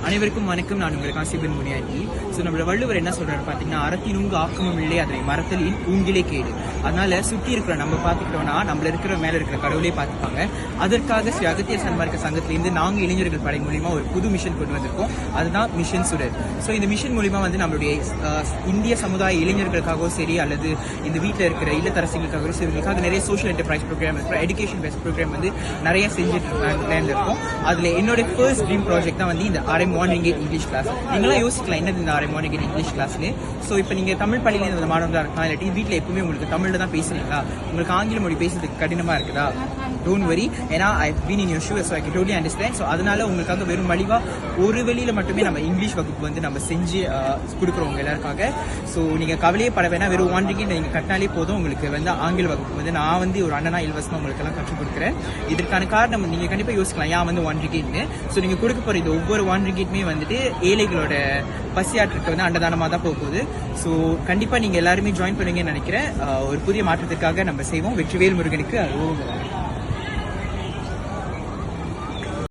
அனைவருக்கும் வணக்கம். நான் உங்களுக்கு காசிபன் முனியாண்டி. ஸோ நம்மளோட வள்ளுவர் என்ன சொல்றாரு பார்த்தீங்கன்னா, அறத்தினுங்கு ஆக்கமும் இல்லை அதனை மரத்தலின் ஊங்கிலே கேடு. அதனால சுற்றி இருக்கிற நம்ம பார்த்துக்கிட்டோம்னா நம்மள இருக்கிற மேல இருக்கிற கடவுளே பார்த்துப்பாங்க. அதற்காக ஸ்ரீ அகத்தியர் சன்மார்க்க சங்கத்திலிருந்து நாங்கள் இளைஞர்கள் படை மூலியமா ஒரு புது மிஷன் கொண்டு வந்திருக்கோம். அதுதான் மிஷன் சுடர். ஸோ இந்த மிஷன் மூலியமா வந்து நம்மளுடைய இந்திய சமுதாய இளைஞர்களுக்காகவும் சரி, அல்லது இந்த வீட்டில் இருக்கிற இல்லத்தரசிகளுக்காகவும் சரி, இவங்களுக்காக நிறைய social enterprise program, education based program வந்து நிறைய செஞ்சுட்டு இருக்கோம். அதுல என்னோட ஃபர்ஸ்ட் ட்ரீம் ப்ராஜெக்ட் தான் வந்து இந்த RM மார்னிங் இங்கிலீஷ் கிளாஸ். நீங்களாம் யோசிக்கலாம் என்னது இந்த RM மார்னிங் இங்கிலீஷ் கிளாஸ்ல. ஸோ இப்போ நீங்க தமிழ் பள்ளியில இந்த மாணவர்களாக இருக்கலாம், இல்லாட்டி வீட்டில் எப்பவுமே உங்களுக்கு தமிழ்ல தான் பேசுறீங்களா, உங்களுக்கு ஆங்கில மொழி பேசுறதுக்கு கடினமா இருக்குதா, டோன்ட் வரி. ஏன்னா I been in your shoe, so I can totally understand. So அதனால உங்களுக்காக வெறும் மலிவா ஒரு வெளியில மட்டுமே நம்ம இங்கிலீஷ் வகுப்பு வந்து நம்ம செஞ்சு கொடுக்குறோம் எல்லாருக்காக. ஸோ நீங்க கவலையே பட வேணா, வெறும் 1 ringgit நீங்க கட்டினாலே போதும். உங்களுக்கு வந்து ஆங்கில வகுப்பு வந்து நான் வந்து ஒரு அண்ணனா இலவசமா உங்களுக்கு எல்லாம் கற்றுக் கொடுக்குறேன். இதற்கான காரணம் நீங்க கண்டிப்பா யோசிக்கலாம், ஏன் வந்து 1 ringgit. ஸோ நீங்க கொடுக்க போற இது ஒவ்வொரு 1 ringgitமே வந்துட்டு ஏழைகளோட பசியாற்றுக்கு வந்து அன்னதானமா தான் போகுது. ஸோ கண்டிப்பா நீங்க எல்லாருமே ஜாயின் பண்ணுவீங்கன்னு நினைக்கிறேன். ஒரு புதிய மாற்றத்துக்காக நம்ம செய்வோம். வெற்றிவேல் முருகனுக்கு அருள்.